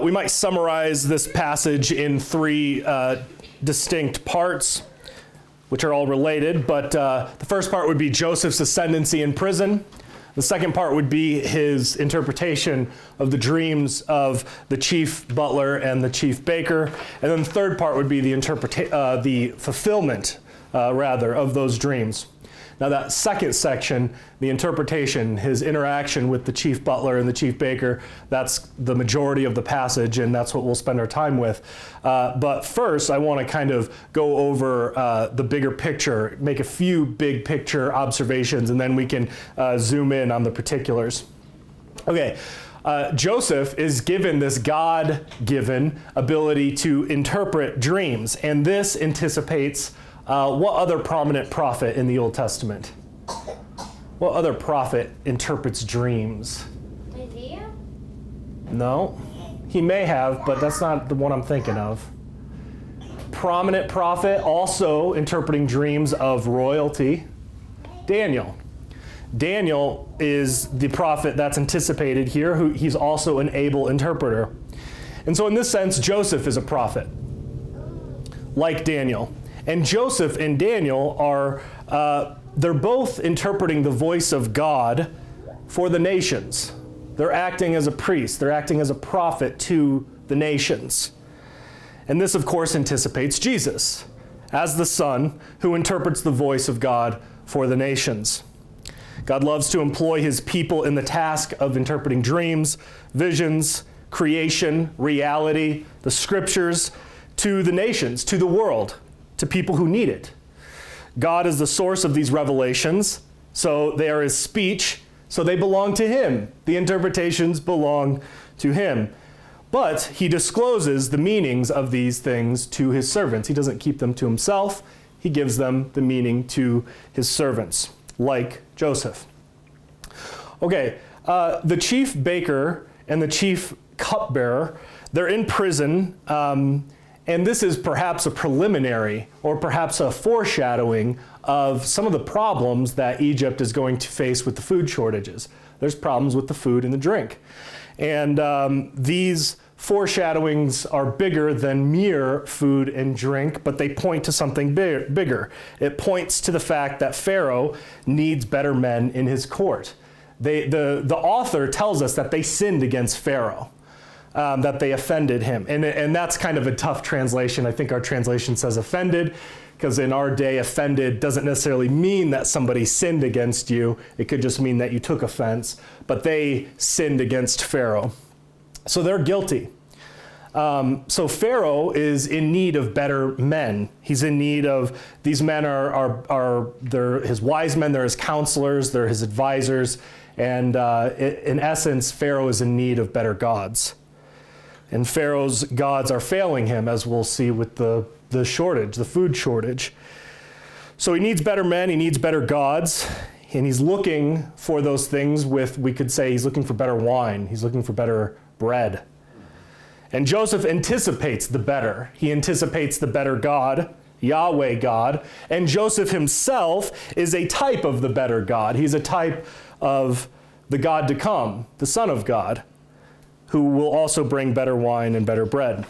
We might summarize this passage in three distinct parts, which are all related, but the first part would be Joseph's ascendancy in prison. The second part would be his interpretation of the dreams of the chief butler and the chief baker. And then the third part would be the fulfillment, of those dreams. Now that second section, the interpretation, his interaction with the chief butler and the chief baker, that's the majority of the passage, and that's what we'll spend our time with. But first, I want to kind of go over the bigger picture, make a few big picture observations, and then we can zoom in on the particulars. Okay. Joseph is given this God-given ability to interpret dreams, and this anticipates what other prominent prophet in the Old Testament? What other prophet interprets dreams? Isaiah? No. He may have, but that's not the one I'm thinking of. Prominent prophet also interpreting dreams of royalty. Daniel. Daniel is the prophet that's anticipated here. He's also an able interpreter. And so in this sense, Joseph is a prophet, like Daniel. And Joseph and Daniel are, they're both interpreting the voice of God for the nations. They're acting as a priest. They're acting as a prophet to the nations. And this, of course, anticipates Jesus as the Son who interprets the voice of God for the nations. God loves to employ his people in the task of interpreting dreams, visions, creation, reality, the scriptures to the nations, to the world, to people who need it. God is the source of these revelations, so they are his speech, so they belong to him. The interpretations belong to him. But he discloses the meanings of these things to his servants. He doesn't keep them to himself. He gives them the meaning to his servants, like Joseph. Okay, the chief baker and the chief cupbearer, they're in prison, and this is perhaps a preliminary or perhaps a foreshadowing of some of the problems that Egypt is going to face with the food shortages. There's problems with the food and the drink. And these foreshadowings are bigger than mere food and drink, but they point to something bigger. It points to the fact that Pharaoh needs better men in his court. The author tells us that they sinned against Pharaoh. That they offended him. And that's kind of a tough translation. I think our translation says offended, because in our day, offended doesn't necessarily mean that somebody sinned against you. It could just mean that you took offense. But they sinned against Pharaoh. So they're guilty. So Pharaoh is in need of better men. He's in need of, these men they're his wise men, they're his counselors, they're his advisors. And in essence, Pharaoh is in need of better gods. And Pharaoh's gods are failing him, as we'll see with the shortage, the food shortage. So he needs better men, he needs better gods, and he's looking for those things we could say he's looking for better wine, he's looking for better bread. And Joseph anticipates the better. He anticipates the better God, Yahweh God, and Joseph himself is a type of the better God. He's a type of the God to come, the Son of God, who will also bring better wine and better bread.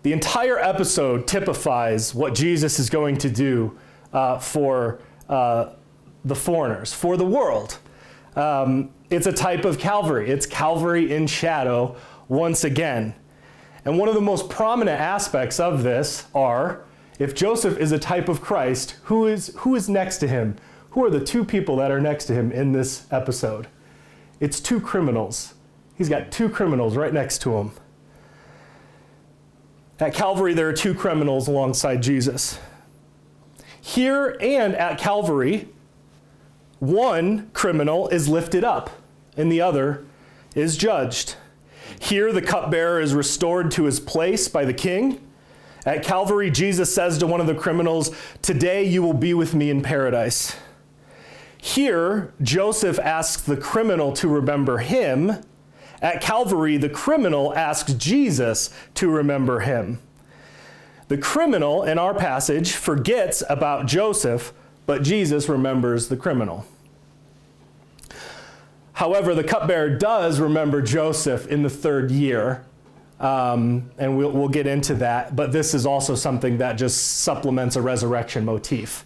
The entire episode typifies what Jesus is going to do for the foreigners, for the world. It's a type of Calvary. It's Calvary in shadow once again. And one of the most prominent aspects of this are, if Joseph is a type of Christ, who is next to him? Who are the two people that are next to him in this episode? It's two criminals. He's got two criminals right next to him. At Calvary, there are two criminals alongside Jesus. Here and at Calvary, one criminal is lifted up and the other is judged. Here, the cupbearer is restored to his place by the king. At Calvary, Jesus says to one of the criminals, "Today you will be with me in paradise." Here, Joseph asks the criminal to remember him. At Calvary, the criminal asks Jesus to remember him. The criminal in our passage forgets about Joseph, but Jesus remembers the criminal. However, the cupbearer does remember Joseph in the 3rd year, and we'll get into that, but this is also something that just supplements a resurrection motif.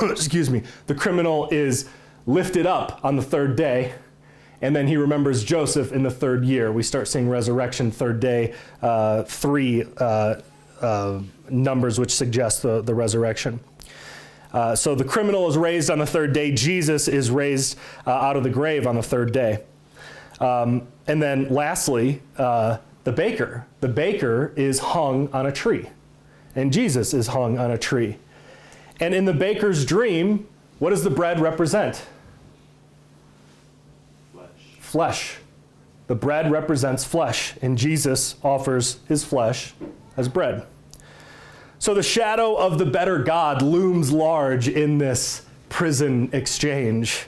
Excuse me, the criminal is lifted up on the 3rd day, and then he remembers Joseph in the 3rd year. We start seeing resurrection 3rd day, 3 numbers which suggest the resurrection. So the criminal is raised on the 3rd day. Jesus is raised out of the grave on the 3rd day. And then lastly, the baker. The baker is hung on a tree, and Jesus is hung on a tree. And in the baker's dream, what does the bread represent? Flesh. The bread represents flesh, and Jesus offers his flesh as bread. So the shadow of the better God looms large in this prison exchange.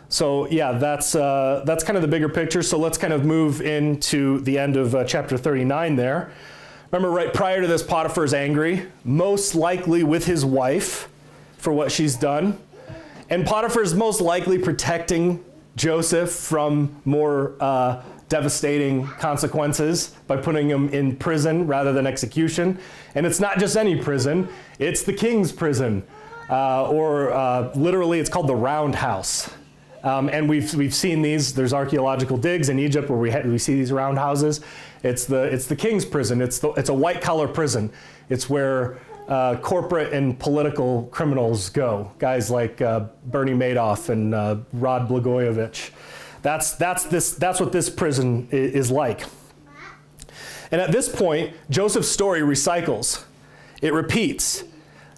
So yeah, that's kind of the bigger picture. So let's kind of move into the end of chapter 39 there. Remember, right prior to this, Potiphar's angry, most likely with his wife for what she's done. And Potiphar's most likely protecting Joseph from more devastating consequences by putting him in prison rather than execution. And it's not just any prison, it's the king's prison, or literally it's called the roundhouse. And we've seen these. There's archaeological digs in Egypt where we see these roundhouses. It's the king's prison. It's a white collar prison. It's where corporate and political criminals go. Guys like Bernie Madoff and Rod Blagojevich. That's what this prison is like. And at this point, Joseph's story recycles. It repeats.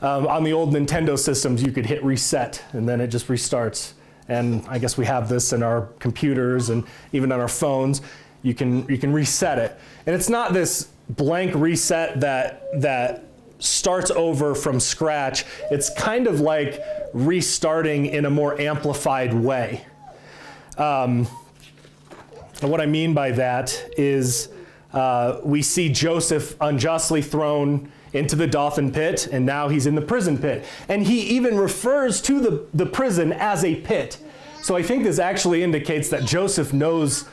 On the old Nintendo systems, you could hit reset, and then it just restarts. And I guess we have this in our computers and even on our phones. You can reset it. And it's not this blank reset that starts over from scratch. It's kind of like restarting in a more amplified way. And what I mean by that is we see Joseph unjustly thrown into the Dothan pit, and now he's in the prison pit. And he even refers to the prison as a pit. So I think this actually indicates that Joseph knows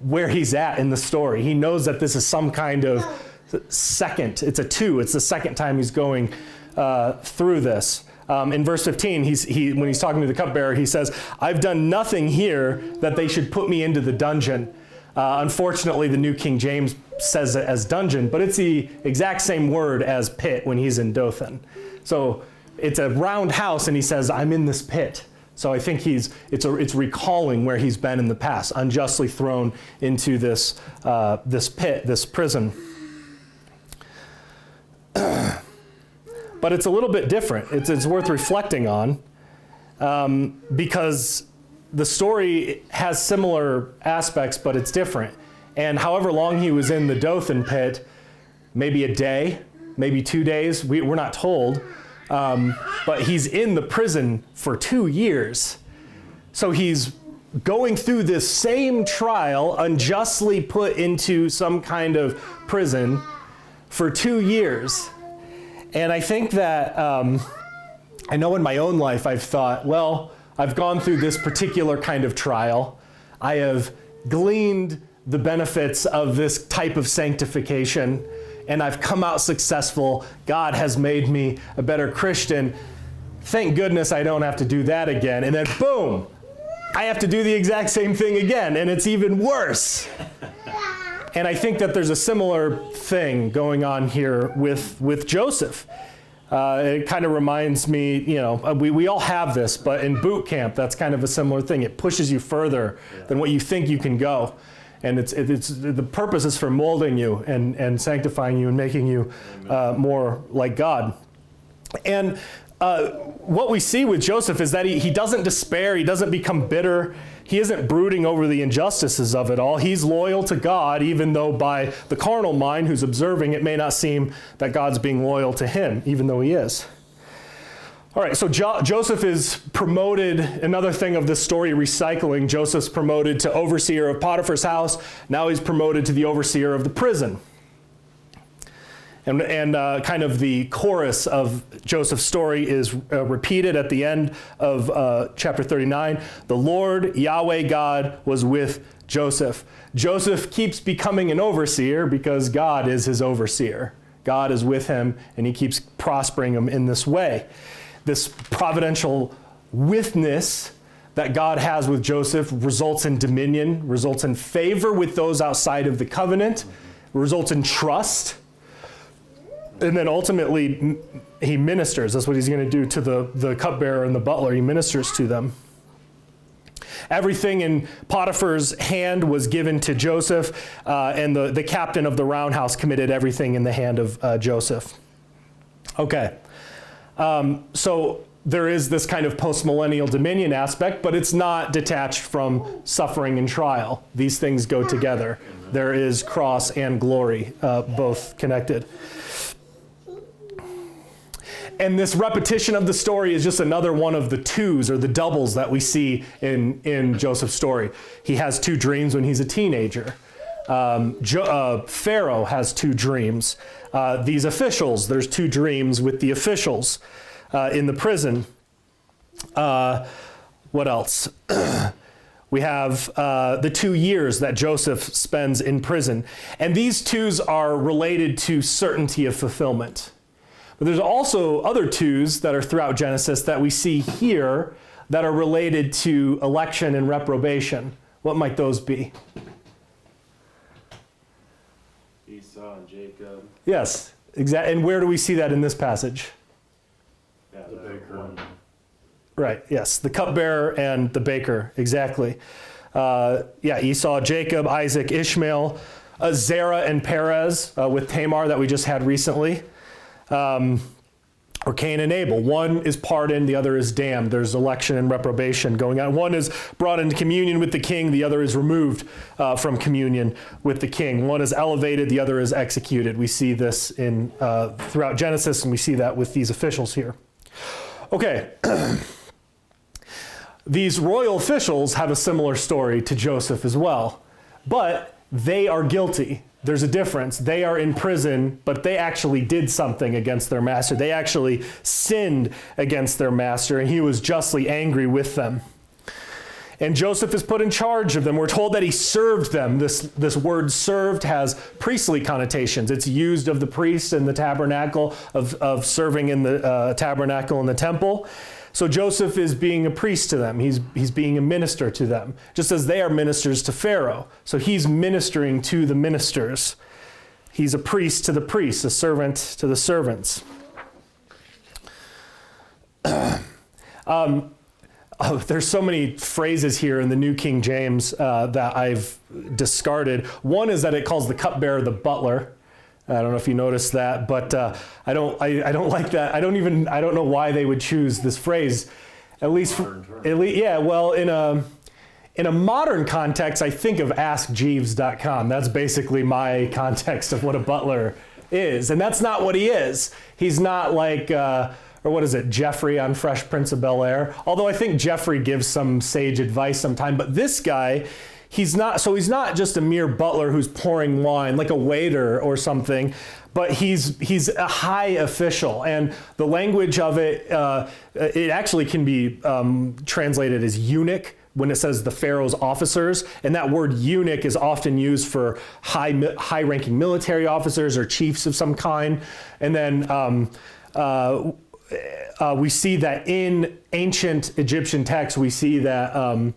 where he's at in the story. He knows that this is some kind of second. It's a 2. It's the second time he's going through this. In verse 15, when he's talking to the cupbearer, he says, "I've done nothing here that they should put me into the dungeon." Unfortunately, the New King James says it as dungeon, but it's the exact same word as pit when he's in Dothan. So it's a round house, and he says, "I'm in this pit." So I think it's recalling where he's been in the past, unjustly thrown into this pit, this prison. But it's a little bit different. It's worth reflecting on because the story has similar aspects, but it's different. And however long he was in the Dothan pit, maybe a day, maybe 2 days, we're not told, but he's in the prison for 2 years. So he's going through this same trial, unjustly put into some kind of prison for 2 years. And I think that, I know in my own life I've thought, well, I've gone through this particular kind of trial. I have gleaned the benefits of this type of sanctification, and I've come out successful. God has made me a better Christian. Thank goodness I don't have to do that again. And then boom, I have to do the exact same thing again, and it's even worse. And I think that there's a similar thing going on here with Joseph. It kind of reminds me, we all have this, but in boot camp, that's kind of a similar thing. It pushes you further than what you think you can go. And it's the purpose is for molding you and sanctifying you and making you more like God. And what we see with Joseph is that he doesn't despair. He doesn't become bitter. He isn't brooding over the injustices of it all. He's loyal to God, even though by the carnal mind who's observing, it may not seem that God's being loyal to him, even though he is. All right, so Joseph is promoted. Another thing of this story, recycling, Joseph's promoted to overseer of Potiphar's house. Now he's promoted to the overseer of the prison. And kind of the chorus of Joseph's story is repeated at the end of chapter 39. The Lord, Yahweh God, was with Joseph. Joseph keeps becoming an overseer because God is his overseer. God is with him, and he keeps prospering him in this way. This providential witness that God has with Joseph results in dominion, results in favor with those outside of the covenant, results in trust. And then ultimately, he ministers. That's what he's going to do to the cupbearer and the butler. He ministers to them. Everything in Potiphar's hand was given to Joseph, and the captain of the roundhouse committed everything in the hand of Joseph. Okay, so there is this kind of post-millennial dominion aspect, but it's not detached from suffering and trial. These things go together. There is cross and glory, both connected. And this repetition of the story is just another one of the twos or the doubles that we see in Joseph's story. He has two dreams when he's a teenager. Pharaoh has two dreams. These officials, there's two dreams with the officials in the prison. What else? We have the 2 years that Joseph spends in prison. And these twos are related to certainty of fulfillment. But there's also other twos that are throughout Genesis that we see here that are related to election and reprobation. What might those be? Esau and Jacob. Yes, exactly. And where do we see that in this passage? Yeah, the baker. Right, yes, the cupbearer and the baker, exactly. Esau, Jacob, Isaac, Ishmael, Zerah and Perez with Tamar that we just had recently. Or Cain and Abel. One is pardoned, the other is damned. There's election and reprobation going on. One is brought into communion with the king, the other is removed from communion with the king. One is elevated, the other is executed. We see this in throughout Genesis, and we see that with these officials here. Okay. These royal officials have a similar story to Joseph as well, but they are guilty. There's a difference. They are in prison, but they actually did something against their master. They actually sinned against their master, and he was justly angry with them. And Joseph is put in charge of them. We're told that he served them. This word served has priestly connotations. It's used of the priest in the tabernacle, of serving in the tabernacle in the temple. So Joseph is being a priest to them. He's being a minister to them, just as they are ministers to Pharaoh. So he's ministering to the ministers. He's a priest to the priests, a servant to the servants. There's so many phrases here in the New King James that I've discarded. One is that it calls the cupbearer the butler. I don't know if you noticed that, but I don't like that. I don't know why they would choose this phrase. Well, in a modern context, I think of AskJeeves.com. That's basically my context of what a butler is, and that's not what he is. He's not like, or what is it, Jeffrey on Fresh Prince of Bel-Air? Although I think Jeffrey gives some sage advice sometime, but this guy, he's not just a mere butler who's pouring wine, like a waiter or something, but he's a high official. And the language of it, it actually can be translated as eunuch when it says the Pharaoh's officers. And that word eunuch is often used for high-ranking military officers or chiefs of some kind. And then we see that in ancient Egyptian texts, we see that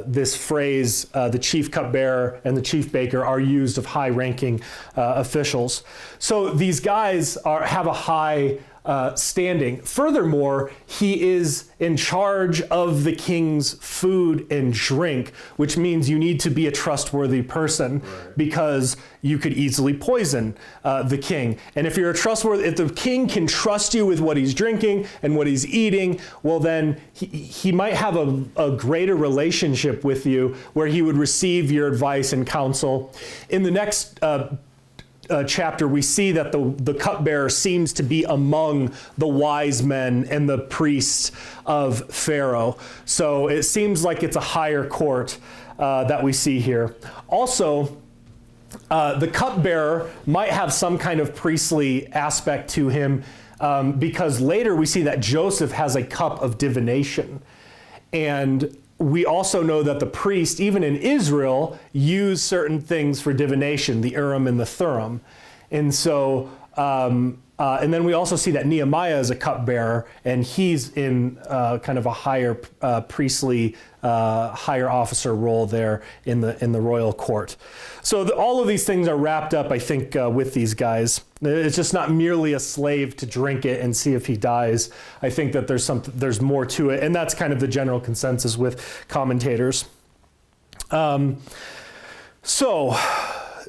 this phrase, the chief cupbearer and the chief baker, are used of high-ranking officials. So these guys have a high standing. Furthermore, he is in charge of the king's food and drink, which means you need to be a trustworthy person, because you could easily poison the king. And if you're if the king can trust you with what he's drinking and what he's eating, well then he might have a greater relationship with you, where he would receive your advice and counsel. In the next chapter, we see that the cupbearer seems to be among the wise men and the priests of Pharaoh. So it seems like it's a higher court that we see here. Also, The cupbearer might have some kind of priestly aspect to him, because later we see that Joseph has a cup of divination. And we also know that the priest, even in Israel, used certain things for divination, the Urim and the Thummim. And so, and then we also see that Nehemiah is a cupbearer, and he's in kind of a higher priestly, higher officer role there in the royal court. So all of these things are wrapped up, I think, with these guys. It's just not merely a slave to drink it and see if he dies. I think that there's more to it, and that's kind of the general consensus with commentators. So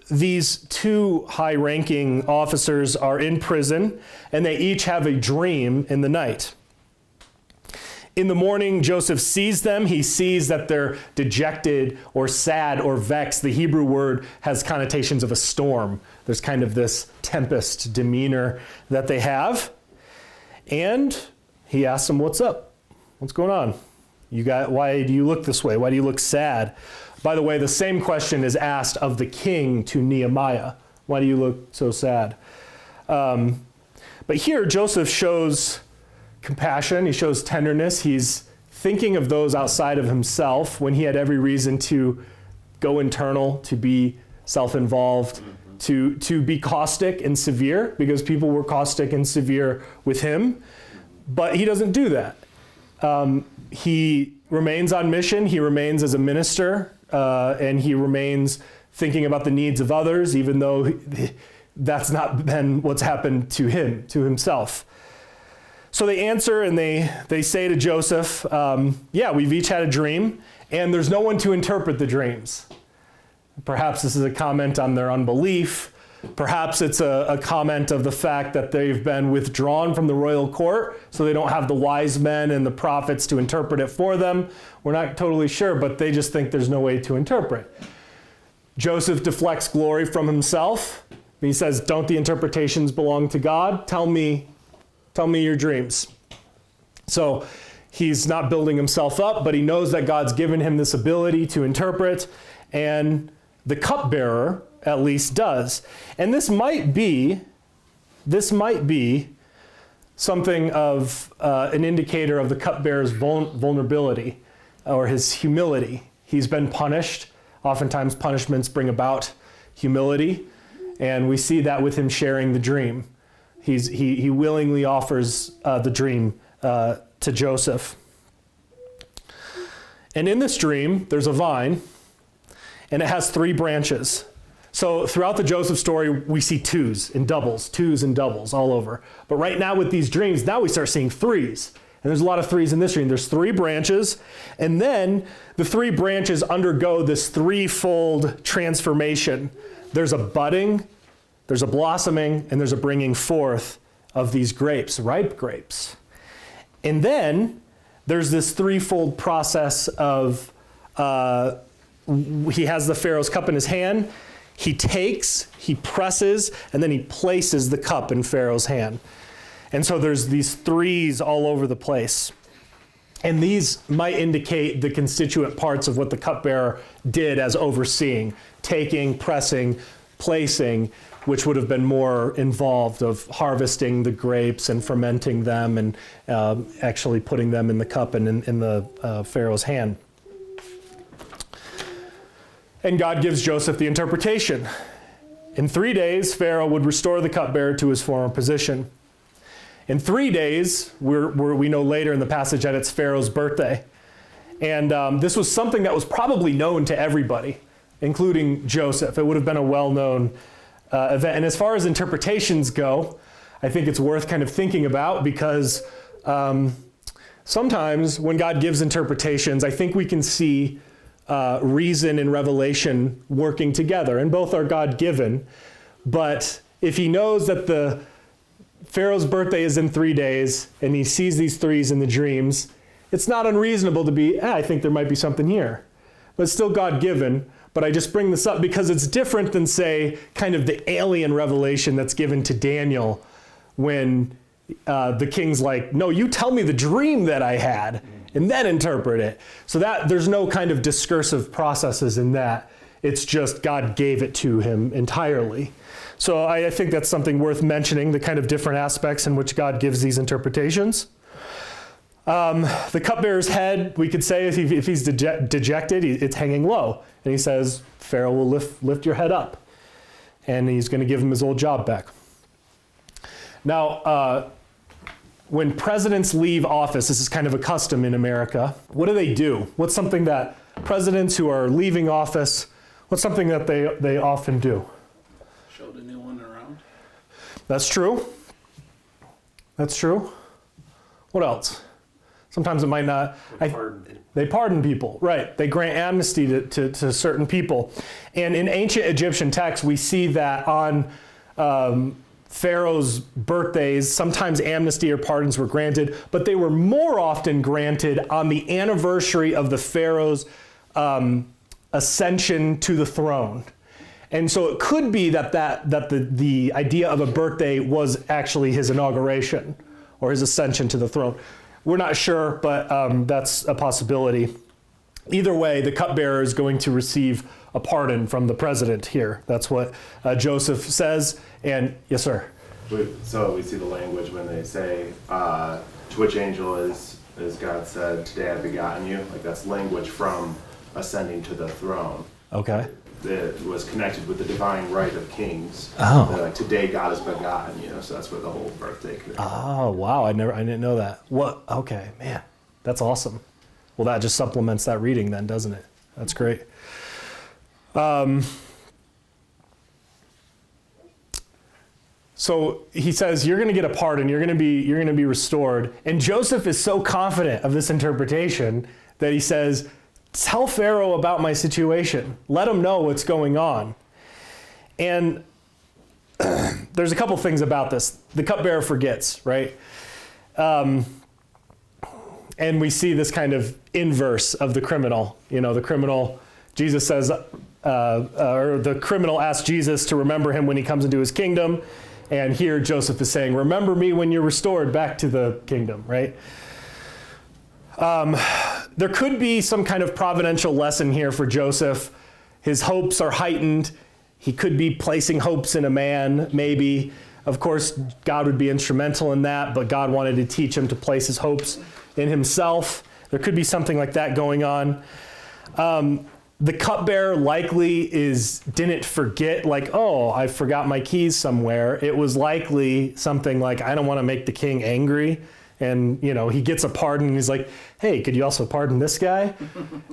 these two high-ranking officers are in prison, and they each have a dream in the night. In the morning, Joseph sees them. He sees that they're dejected or sad or vexed. The Hebrew word has connotations of a storm. There's kind of this tempest demeanor that they have. And he asks them, "What's up? What's going on? Why do you look this way? Why do you look sad?" By the way, the same question is asked of the king to Nehemiah. "Why do you look so sad?" But here, Joseph shows compassion. He shows tenderness. He's thinking of those outside of himself when he had every reason to go internal, to be self-involved, to be caustic and severe, because people were caustic and severe with him. But he doesn't do that. He remains on mission. He remains as a minister, and he remains thinking about the needs of others, even though that's not been what's happened to him, to himself. So they answer and they say to Joseph, "Yeah, we've each had a dream, and there's no one to interpret the dreams." Perhaps this is a comment on their unbelief. Perhaps it's a comment of the fact that they've been withdrawn from the royal court, so they don't have the wise men and the prophets to interpret it for them. We're not totally sure, but they just think there's no way to interpret. Joseph deflects glory from himself. He says, "Don't the interpretations belong to God? Tell me your dreams." So he's not building himself up, but he knows that God's given him this ability to interpret, and the cupbearer at least does. And this might be something of an indicator of the cupbearer's vulnerability or his humility. He's been punished. Oftentimes punishments bring about humility, and we see that with him sharing the dream. He willingly offers the dream to Joseph. And in this dream, there's a vine, and it has 3 branches. So throughout the Joseph story, we see twos and doubles all over. But right now with these dreams, now we start seeing 3s. And there's a lot of 3s in this dream. There's 3 branches, and then the 3 branches undergo this 3-fold transformation. There's a budding, there's a blossoming, and there's a bringing forth of these grapes, ripe grapes. And then there's this 3-fold process of, he has the Pharaoh's cup in his hand, he takes, he presses, and then he places the cup in Pharaoh's hand. And so there's these 3s all over the place. And these might indicate the constituent parts of what the cupbearer did as overseeing, taking, pressing, placing, which would have been more involved of harvesting the grapes and fermenting them and actually putting them in the cup and in the Pharaoh's hand. And God gives Joseph the interpretation. In 3 days, Pharaoh would restore the cupbearer to his former position. In 3 days, we know later in the passage that it's Pharaoh's birthday. And this was something that was probably known to everybody, including Joseph. It would have been a well-known event. And as far as interpretations go, I think it's worth kind of thinking about, because sometimes when God gives interpretations, I think we can see reason and revelation working together, and both are God-given. But if he knows that the Pharaoh's birthday is in 3 days, and he sees these 3s in the dreams, it's not unreasonable to be, I think there might be something here. But it's still God-given. But I just bring this up because it's different than, say, kind of the alien revelation that's given to Daniel when the king's like, "No, you tell me the dream that I had and then interpret it." So that there's no kind of discursive processes in that. It's just God gave it to him entirely. So I think that's something worth mentioning, the kind of different aspects in which God gives these interpretations. The cupbearer's head, we could say, if he's dejected, it's hanging low. And he says, Pharaoh will lift your head up. And he's going to give him his old job back. Now, when presidents leave office, this is kind of a custom in America, what do? What's something that presidents who are leaving office, what's something that they often do? Show the new one around. That's true. That's true. What else? Sometimes it might not. They pardon people, right. They grant amnesty to certain people. And in ancient Egyptian texts, we see that on Pharaoh's birthdays, sometimes amnesty or pardons were granted, but they were more often granted on the anniversary of the Pharaoh's ascension to the throne. And so it could be that the idea of a birthday was actually his inauguration or his ascension to the throne. We're not sure, but that's a possibility. Either way, the cupbearer is going to receive a pardon from the president here. That's what Joseph says. And yes, sir. So we see the language when they say, to which angel is, as God said, today I've begotten you. Like that's language from ascending to the throne. Okay. That was connected with the divine right of kings. Oh. Like today God has begotten you. So that's where the whole birthday connected. Oh, wow. I didn't know that. What? Okay, man. That's awesome. Well, that just supplements that reading then, doesn't it? That's great. So he says, you're going to get a pardon. You're going to be restored. And Joseph is so confident of this interpretation that he says, tell Pharaoh about my situation. Let him know what's going on. And there's a couple things about this. The cupbearer forgets, right? And we see this kind of inverse of the criminal. You know, the criminal, Jesus says, or the criminal asks Jesus to remember him when he comes into his kingdom. And here Joseph is saying, remember me when you're restored back to the kingdom, right? There could be some kind of providential lesson here for Joseph. His hopes are heightened. He could be placing hopes in a man, maybe. Of course, God would be instrumental in that, but God wanted to teach him to place his hopes in himself. There could be something like that going on. The cupbearer likely didn't forget, like, oh, I forgot my keys somewhere. It was likely something like, I don't want to make the king angry. And, you know, he gets a pardon and he's like, hey, could you also pardon this guy?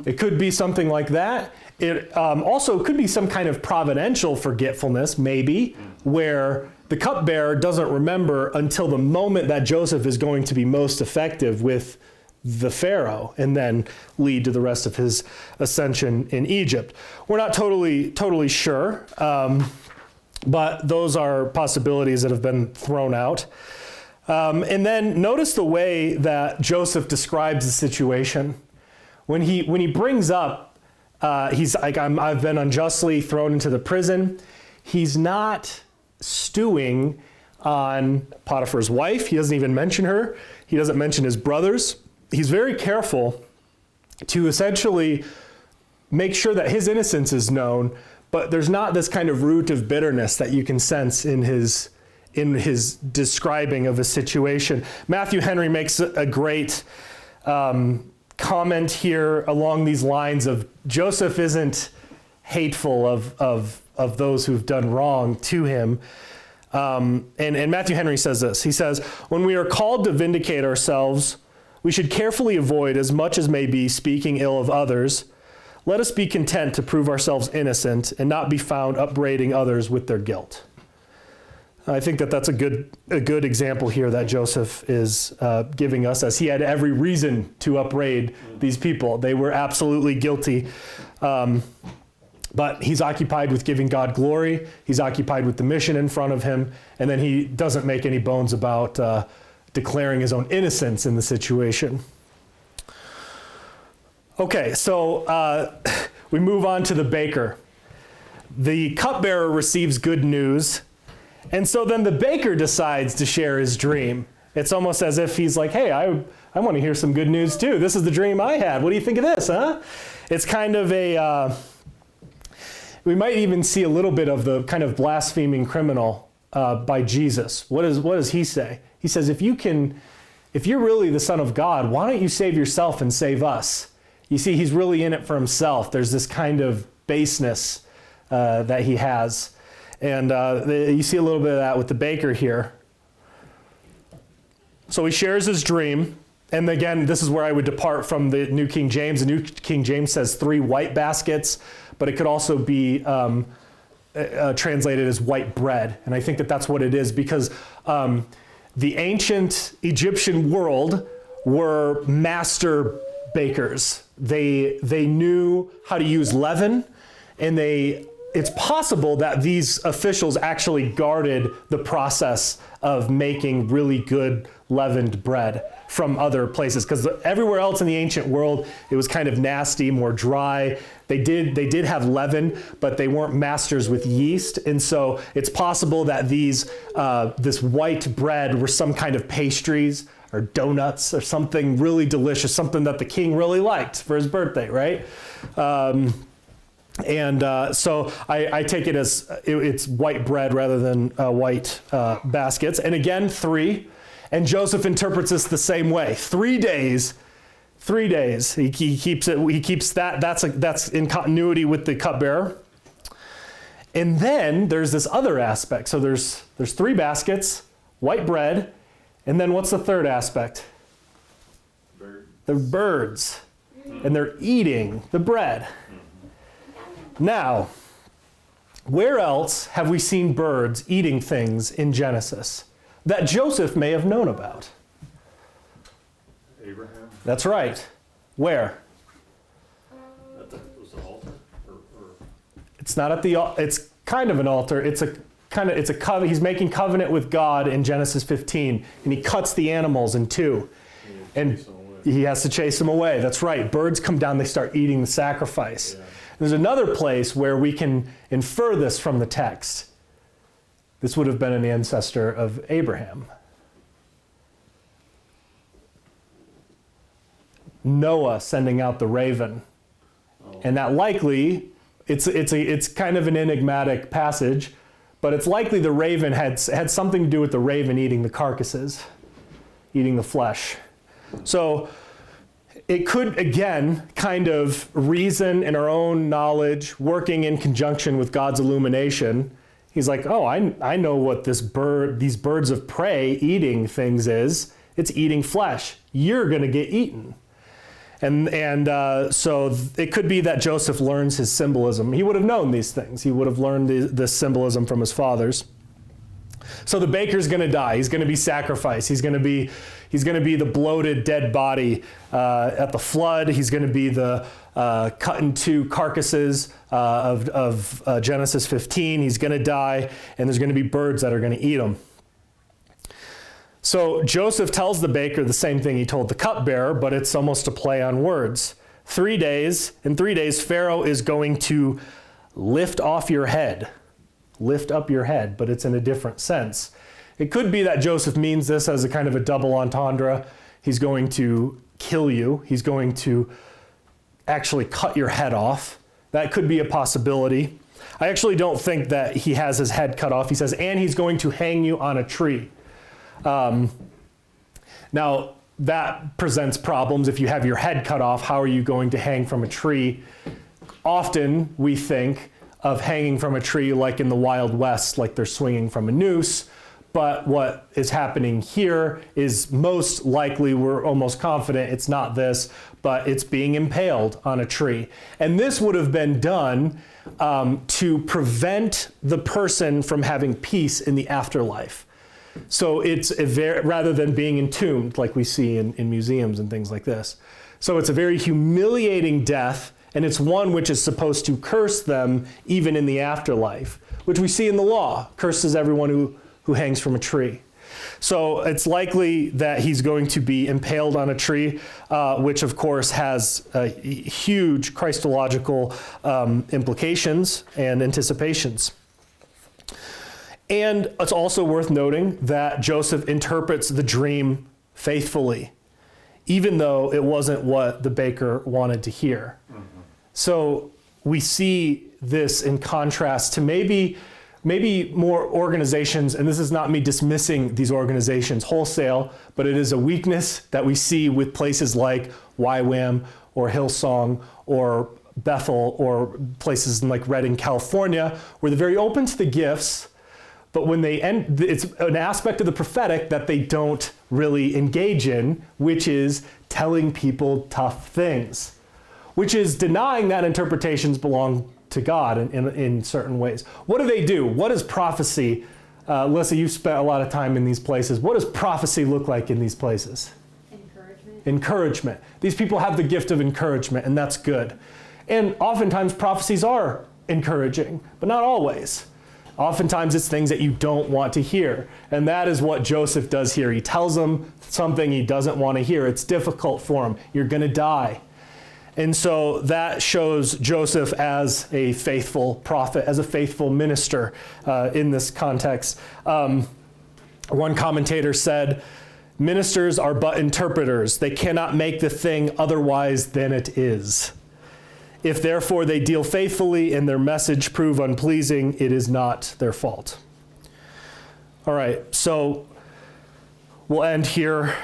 It could be something like that. It also could be some kind of providential forgetfulness, maybe, where the cupbearer doesn't remember until the moment that Joseph is going to be most effective with the Pharaoh and then lead to the rest of his ascension in Egypt. We're not totally sure, but those are possibilities that have been thrown out. And then notice the way that Joseph describes the situation. When he brings up, he's like, I've been unjustly thrown into the prison. He's not stewing on Potiphar's wife. He doesn't even mention her. He doesn't mention his brothers. He's very careful to essentially make sure that his innocence is known, but there's not this kind of root of bitterness that you can sense in his describing of a situation. Matthew Henry makes a great comment here along these lines of Joseph isn't hateful of those who've done wrong to him. And Matthew Henry says this. He says, when we are called to vindicate ourselves, we should carefully avoid, as much as may be, speaking ill of others. Let us be content to prove ourselves innocent and not be found upbraiding others with their guilt. I think that's a good example here that Joseph is giving us, as he had every reason to upbraid these people. They were absolutely guilty. But he's occupied with giving God glory. He's occupied with the mission in front of him. And then he doesn't make any bones about declaring his own innocence in the situation. Okay, so we move on to the baker. The cupbearer receives good news. And so then the baker decides to share his dream. It's almost as if he's like, hey, I want to hear some good news too. This is the dream I had. What do you think of this, huh? It's kind of we might even see a little bit of the kind of blaspheming criminal by Jesus. What does he say? He says, if you're really the Son of God, why don't you save yourself and save us? You see, he's really in it for himself. There's this kind of baseness that he has. And you see a little bit of that with the baker here. So he shares his dream. And again, this is where I would depart from the New King James. The New King James says 3 white baskets, but it could also be translated as white bread. And I think that that's what it is, because the ancient Egyptian world were master bakers. They knew how to use leaven, and it's possible that these officials actually guarded the process of making really good leavened bread from other places, because everywhere else in the ancient world it was kind of nasty, more dry. They did have leaven, but they weren't masters with yeast, and so it's possible that this white bread were some kind of pastries or donuts or something really delicious, something that the king really liked for his birthday, right? So I take it as it's white bread rather than white baskets. And again, 3. And Joseph interprets this the same way. 3 days. 3 days. He keeps it. He keeps that. That's in continuity with the cupbearer. And then there's this other aspect. So there's 3 baskets, white bread, and then what's the third aspect? The birds. And they're eating the bread. Now, where else have we seen birds eating things in Genesis that Joseph may have known about? Abraham? That's right. Where? Was the altar? It's not at the altar. It's kind of an altar. It's a covenant. He's making covenant with God in Genesis 15, and he cuts the animals in 2. And he has to chase them away. That's right. Birds come down, they start eating the sacrifice. Yeah. There's another place where we can infer this from the text. This would have been an ancestor of Abraham. Noah sending out the raven. And that likely, it's kind of an enigmatic passage, but it's likely the raven had something to do with the raven eating the carcasses, eating the flesh. So it could, again, kind of reason in our own knowledge, working in conjunction with God's illumination. He's like, oh, I know what these birds of prey eating things is. It's eating flesh. You're going to get eaten. And so it could be that Joseph learns his symbolism. He would have known these things. He would have learned this symbolism from his fathers. So the baker's going to die. He's going to be sacrificed. He's going to be the bloated dead body at the flood. He's going to be the cut in 2 carcasses of Genesis 15. He's going to die, and there's going to be birds that are going to eat him. So Joseph tells the baker the same thing he told the cupbearer, but it's almost a play on words. 3 days, in 3 days, Pharaoh is going to lift off your head. Lift up your head, but it's in a different sense. It could be that Joseph means this as a kind of a double entendre. He's going to kill you. He's going to actually cut your head off. That could be a possibility. I actually don't think that he has his head cut off. He says, and he's going to hang you on a tree. Now, that presents problems. If you have your head cut off, how are you going to hang from a tree? Often we think of hanging from a tree like in the Wild West, like they're swinging from a noose. But what is happening here is most likely, we're almost confident it's not this, but it's being impaled on a tree. And this would have been done to prevent the person from having peace in the afterlife. So it's rather than being entombed like we see in museums and things like this. So it's a very humiliating death, and it's one which is supposed to curse them even in the afterlife, which we see in the law, curses everyone who hangs from a tree. So it's likely that he's going to be impaled on a tree, which of course has huge Christological implications and anticipations. And it's also worth noting that Joseph interprets the dream faithfully, even though it wasn't what the baker wanted to hear. Mm-hmm. So we see this in contrast to maybe more organizations, and this is not me dismissing these organizations wholesale, but it is a weakness that we see with places like YWAM or Hillsong or Bethel or places like Redding, California, where they're very open to the gifts, but when they end, it's an aspect of the prophetic that they don't really engage in, which is telling people tough things, which is denying that interpretations belong to God in certain ways. What do? What is prophecy? Alyssa, you've spent a lot of time in these places. What does prophecy look like in these places? Encouragement. These people have the gift of encouragement, and that's good. And oftentimes prophecies are encouraging, but not always. Oftentimes it's things that you don't want to hear. And that is what Joseph does here. He tells them something he doesn't want to hear. It's difficult for him. You're going to die. And so that shows Joseph as a faithful prophet, as a faithful minister in this context. One commentator said, "Ministers are but interpreters. They cannot make the thing otherwise than it is. If therefore they deal faithfully and their message prove unpleasing, it is not their fault." All right, so we'll end here.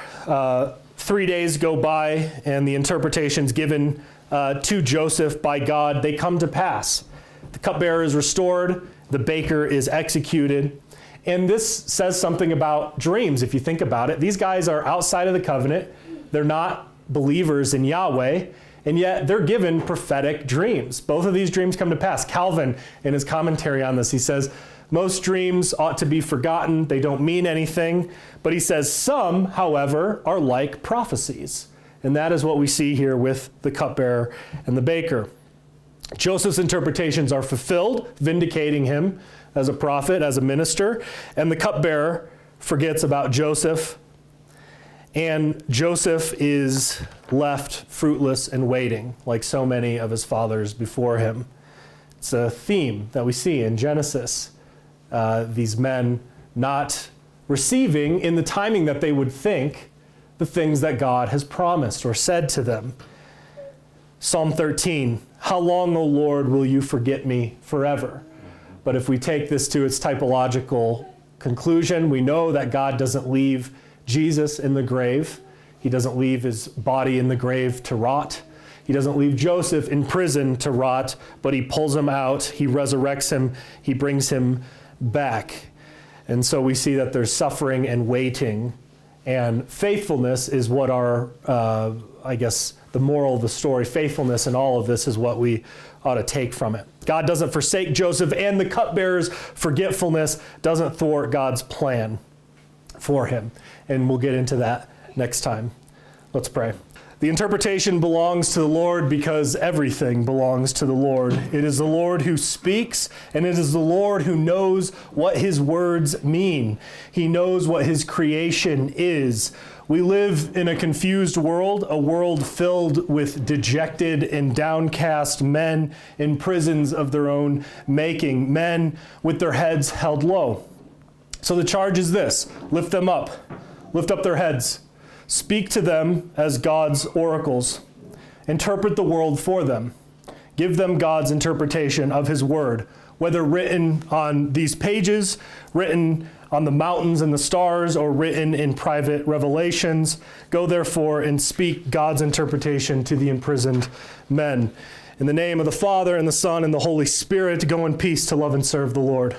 3 days go by, and the interpretations given to Joseph by God, they come to pass. The cupbearer is restored, the baker is executed, and this says something about dreams, if you think about it. These guys are outside of the covenant. They're not believers in Yahweh, and yet they're given prophetic dreams. Both of these dreams come to pass. Calvin, in his commentary on this, he says, most dreams ought to be forgotten. They don't mean anything. But he says some, however, are like prophecies. And that is what we see here with the cupbearer and the baker. Joseph's interpretations are fulfilled, vindicating him as a prophet, as a minister. And the cupbearer forgets about Joseph. And Joseph is left fruitless and waiting, like so many of his fathers before him. It's a theme that we see in Genesis. These men not receiving in the timing that they would think the things that God has promised or said to them. Psalm 13, "How long, O Lord, will you forget me forever?" But if we take this to its typological conclusion, we know that God doesn't leave Jesus in the grave. He doesn't leave his body in the grave to rot. He doesn't leave Joseph in prison to rot, but he pulls him out, he resurrects him, he brings him back. And so we see that there's suffering and waiting, and faithfulness is what our, the moral of the story, faithfulness in all of this is what we ought to take from it. God doesn't forsake Joseph, and the cupbearer's forgetfulness doesn't thwart God's plan for him. And we'll get into that next time. Let's pray. The interpretation belongs to the Lord because everything belongs to the Lord. It is the Lord who speaks, and it is the Lord who knows what his words mean. He knows what his creation is. We live in a confused world, a world filled with dejected and downcast men in prisons of their own making, men with their heads held low. So the charge is this: lift them up, lift up their heads. Speak to them as God's oracles. Interpret the world for them. Give them God's interpretation of his word, whether written on these pages, written on the mountains and the stars, or written in private revelations. Go therefore and speak God's interpretation to the imprisoned men. In the name of the Father, and the Son, and the Holy Spirit, go in peace to love and serve the Lord.